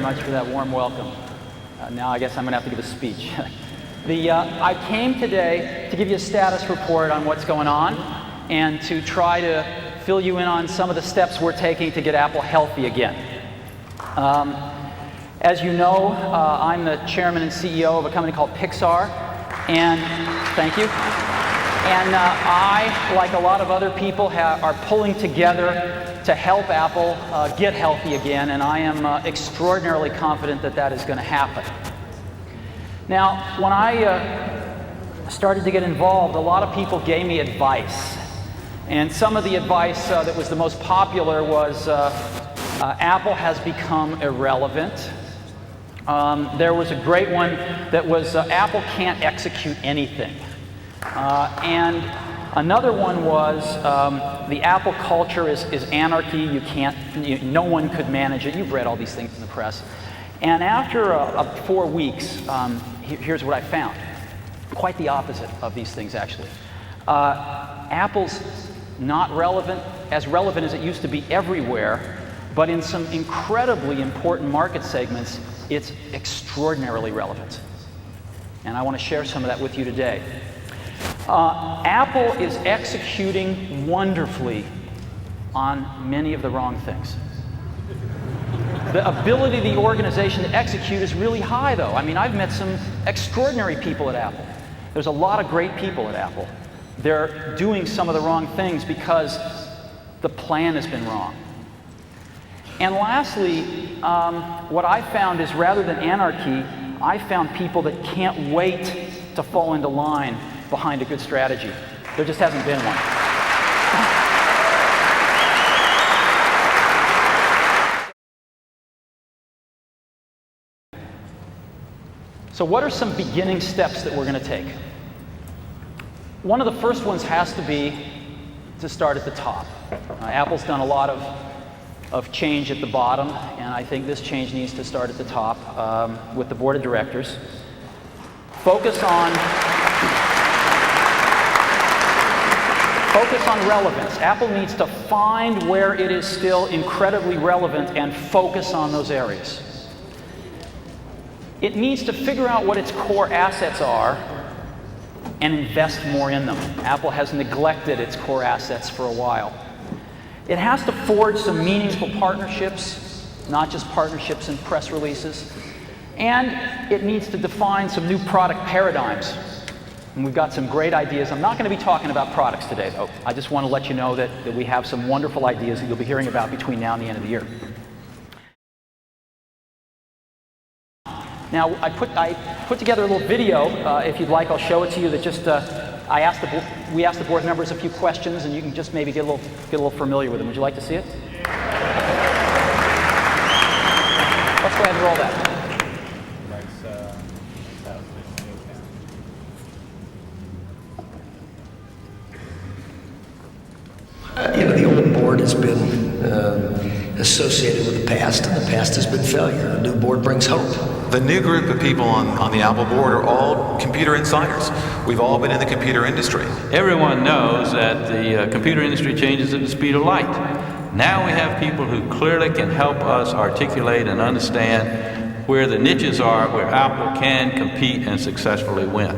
much for that warm welcome. Now I guess I'm going to have to give a speech. I came today to give you a status report on what's going on and to try to fill you in on some of the steps we're taking to get Apple healthy again. As you know, I'm the chairman and CEO of a company called Pixar, and thank you. And I, like a lot of other people, are pulling together to help Apple get healthy again, and I am extraordinarily confident that that is going to happen. Now, when I started to get involved, a lot of people gave me advice. And some of the advice that was the most popular was Apple has become irrelevant. There was a great one that was Apple can't execute anything. And another one was the Apple culture is anarchy. No one could manage it. You've read all these things in the press. And after 4 weeks, here's what I found. Quite the opposite of these things, actually. Apple's not relevant as it used to be everywhere, but in some incredibly important market segments, it's extraordinarily relevant. And I want to share some of that with you today. Apple is executing wonderfully on many of the wrong things. The ability of the organization to execute is really high, though. I mean, I've met some extraordinary people at Apple. There's a lot of great people at Apple. They're doing some of the wrong things because the plan has been wrong. And lastly, what I found is rather than anarchy, I found people that can't wait to fall into line behind a good strategy. There just hasn't been one. So what are some beginning steps that we're going to take? One of the first ones has to be to start at the top. Apple's done a lot of change at the bottom, and I think this change needs to start at the top with the board of directors. Focus on relevance. Apple needs to find where it is still incredibly relevant and focus on those areas. It needs to figure out what its core assets are and invest more in them. Apple has neglected its core assets for a while. It has to forge some meaningful partnerships, not just partnerships and press releases. And it needs to define some new product paradigms. And we've got some great ideas. I'm not going to be talking about products today, though. I just want to let you know that we have some wonderful ideas that you'll be hearing about between now and the end of the year. Now, I put together a little video. If you'd like, I'll show it to you. That just we asked the board members a few questions, and you can just maybe get a little familiar with them. Would you like to see it? Let's go ahead and roll that. The old board has been associated with the past, and the past has been failure. The new board brings hope. The new group of people on the Apple board are all computer insiders. We've all been in the computer industry. Everyone knows that the computer industry changes at the speed of light. Now we have people who clearly can help us articulate and understand where the niches are, where Apple can compete and successfully win.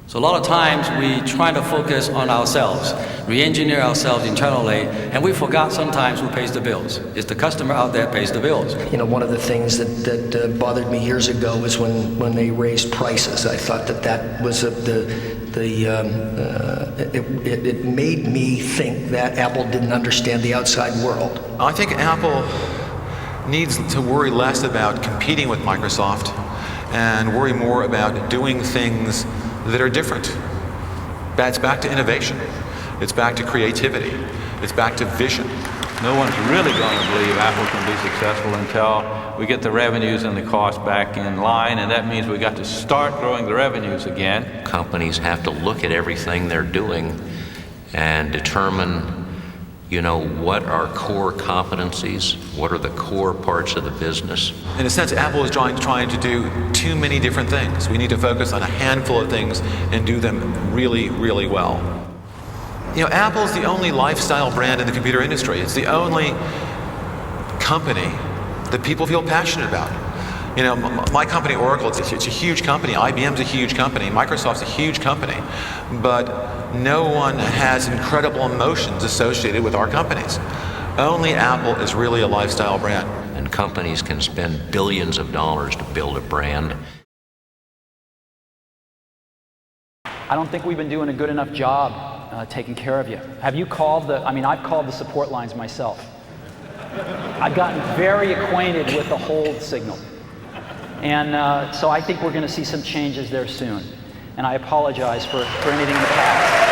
So a lot of times we try to focus on ourselves, re-engineer ourselves internally, and we forgot sometimes who pays the bills. It's the customer out there pays the bills. One of the things that bothered me years ago was when they raised prices. I thought that was it made me think that Apple didn't understand the outside world. I think Apple needs to worry less about competing with Microsoft and worry more about doing things that are different. That's back to innovation. It's back to creativity. It's back to vision. No one's really going to believe Apple can be successful until we get the revenues and the costs back in line, and that means we got to start growing the revenues again. Companies have to look at everything they're doing and determine, what are core competencies, what are the core parts of the business. In a sense, Apple is trying to do too many different things. We need to focus on a handful of things and do them really, really well. Apple's the only lifestyle brand in the computer industry. It's the only company that people feel passionate about. You know, my company, Oracle, it's a huge company. IBM's a huge company. Microsoft's a huge company. But no one has incredible emotions associated with our companies. Only Apple is really a lifestyle brand. And companies can spend billions of dollars to build a brand. I don't think we've been doing a good enough job taking care of you. Have you called I've called the support lines myself. I've gotten very acquainted with the hold signal. And so I think we're going to see some changes there soon. And I apologize for anything in the past.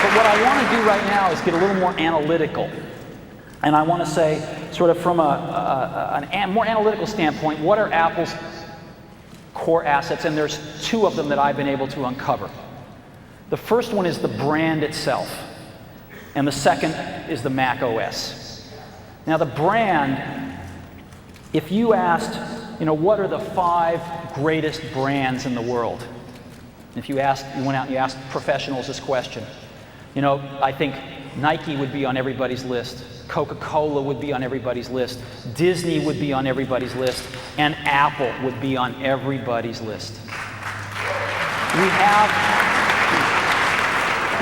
But what I want to do right now is get a little more analytical. And I want to say, sort of from a more analytical standpoint, what are Apple's core assets? And there's two of them that I've been able to uncover. The first one is the brand itself, and the second is the Mac OS. Now, the brand, if you asked, what are the 5 greatest brands in the world? If you went out and you asked professionals this question, I think Nike would be on everybody's list, Coca-Cola would be on everybody's list, Disney would be on everybody's list, and Apple would be on everybody's list.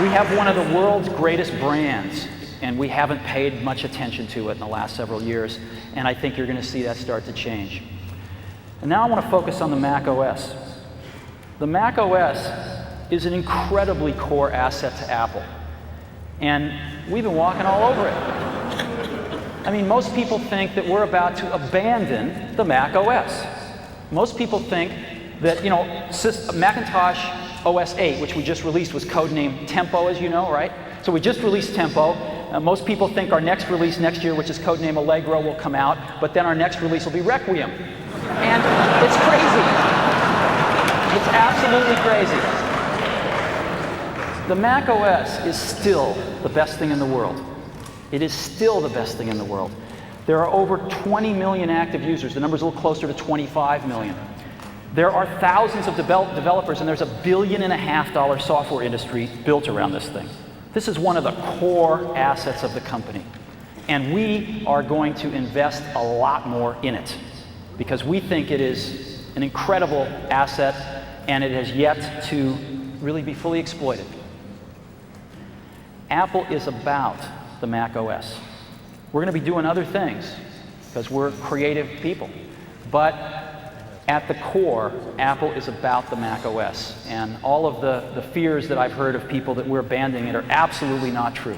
We have one of the world's greatest brands, and we haven't paid much attention to it in the last several years, and I think you're going to see that start to change. And now I want to focus on the Mac OS. The Mac OS is an incredibly core asset to Apple, and we've been walking all over it. Most people think that we're about to abandon the Mac OS. Most people think that, Macintosh OS 8, which we just released, was codenamed Tempo, as you know, right? So we just released Tempo. Most people think our next release next year, which is codenamed Allegro, will come out, but then our next release will be Requiem. And it's crazy. It's absolutely crazy. The Mac OS is still the best thing in the world. It is still the best thing in the world. There are over 20 million active users. The number's a little closer to 25 million. There are thousands of developers, and there's $1.5 billion software industry built around this thing. This is one of the core assets of the company. And we are going to invest a lot more in it because we think it is an incredible asset and it has yet to really be fully exploited. Apple is about the Mac OS. We're going to be doing other things because we're creative people. But at the core, Apple is about the Mac OS, and all of the fears that I've heard of people that we're abandoning it are absolutely not true.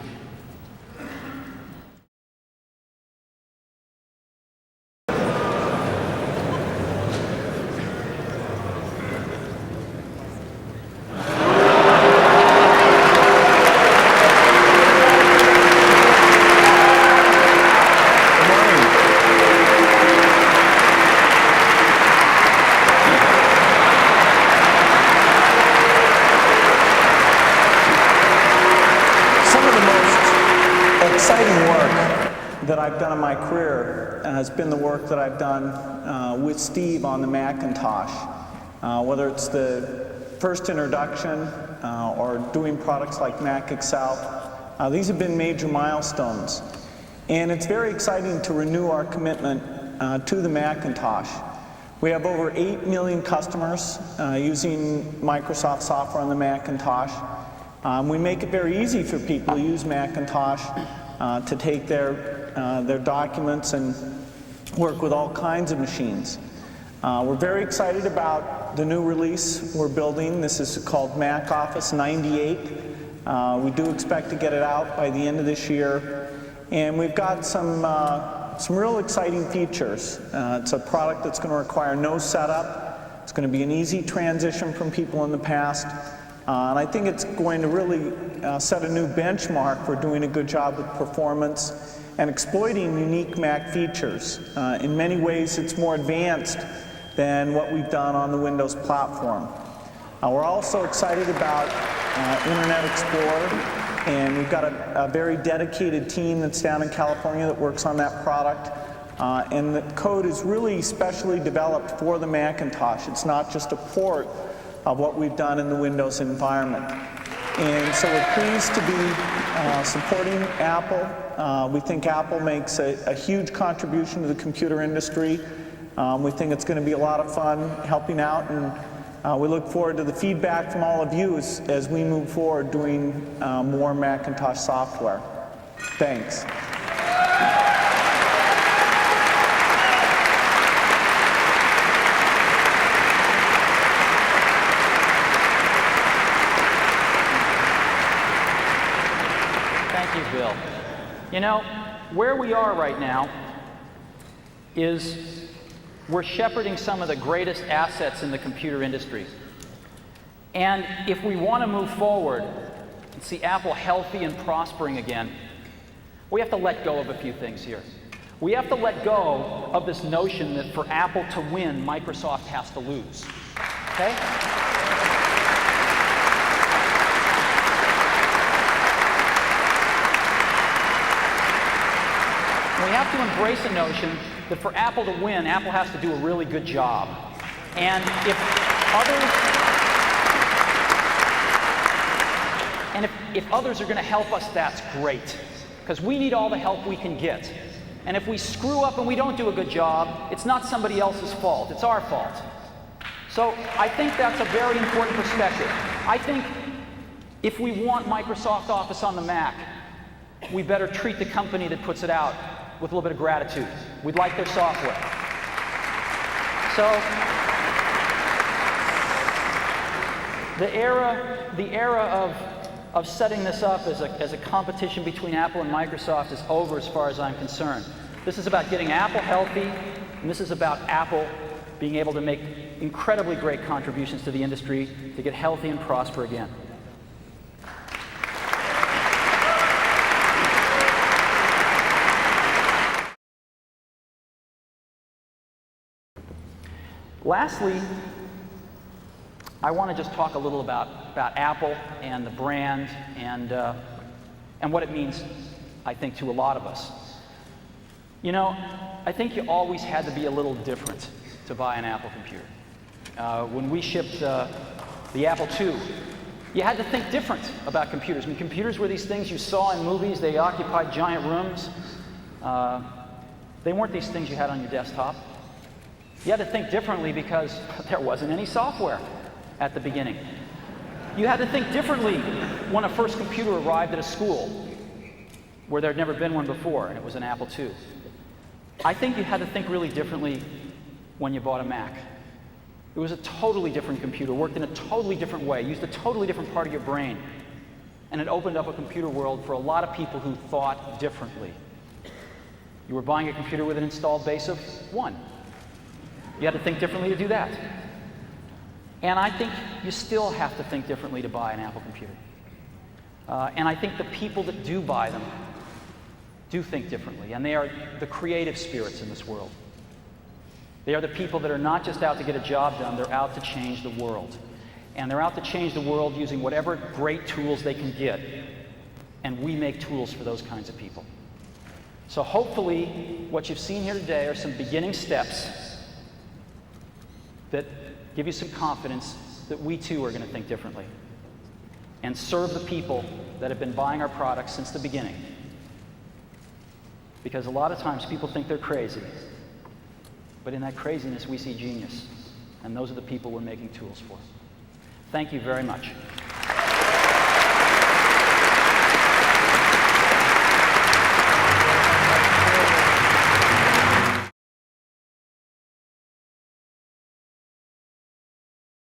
that I've done in my career has been the work that I've done with Steve on the Macintosh. Whether it's the first introduction or doing products like Mac Excel, these have been major milestones. And it's very exciting to renew our commitment to the Macintosh. We have over 8 million customers using Microsoft software on the Macintosh. We make it very easy for people to use Macintosh to take their documents and work with all kinds of machines. We're very excited about the new release we're building. This is called Mac Office 98. We do expect to get it out by the end of this year. And we've got some real exciting features. It's a product that's going to require no setup. It's going to be an easy transition from people in the past. And I think it's going to really set a new benchmark for doing a good job with performance and exploiting unique Mac features. In many ways, it's more advanced than what we've done on the Windows platform. We're also excited about Internet Explorer, and we've got a very dedicated team that's down in California that works on that product. And the code is really specially developed for the Macintosh. It's not just a port of what we've done in the Windows environment. And so we're pleased to be supporting Apple. We think Apple makes a huge contribution to the computer industry. We think it's going to be a lot of fun helping out, and we look forward to the feedback from all of you as we move forward doing more Macintosh software. Thanks. Thank you, Bill. You know, where we are right now is we're shepherding some of the greatest assets in the computer industry. And if we want to move forward and see Apple healthy and prospering again, we have to let go of a few things here. We have to let go of this notion that for Apple to win, Microsoft has to lose. Okay? We have to embrace a notion that for Apple to win, Apple has to do a really good job. And if others are going to help us, that's great. Because we need all the help we can get. And if we screw up and we don't do a good job, it's not somebody else's fault, it's our fault. So I think that's a very important perspective. I think if we want Microsoft Office on the Mac, we better treat the company that puts it out with a little bit of gratitude. We'd like their software. So the era of setting this up as a competition between Apple and Microsoft is over as far as I'm concerned. This is about getting Apple healthy, and this is about Apple being able to make incredibly great contributions to the industry to get healthy and prosper again. Lastly, I want to just talk a little about Apple and the brand and what it means, I think, to a lot of us. You know, I think you always had to be a little different to buy an Apple computer. When we shipped the Apple II, you had to think different about computers. I mean, computers were these things you saw in movies. They occupied giant rooms. They weren't these things you had on your desktop. You had to think differently because there wasn't any software at the beginning. You had to think differently when a first computer arrived at a school where there had never been one before, and it was an Apple II. I think you had to think really differently when you bought a Mac. It was a totally different computer, worked in a totally different way, used a totally different part of your brain, and it opened up a computer world for a lot of people who thought differently. You were buying a computer with an installed base of 1. You had to think differently to do that. And I think you still have to think differently to buy an Apple computer. And I think the people that do buy them do think differently, and they are the creative spirits in this world. They are the people that are not just out to get a job done, they're out to change the world. And they're out to change the world using whatever great tools they can get. And we make tools for those kinds of people. So hopefully, what you've seen here today are some beginning steps that give you some confidence that we too are going to think differently and serve the people that have been buying our products since the beginning. Because a lot of times people think they're crazy, but in that craziness we see genius, and those are the people we're making tools for. Thank you very much.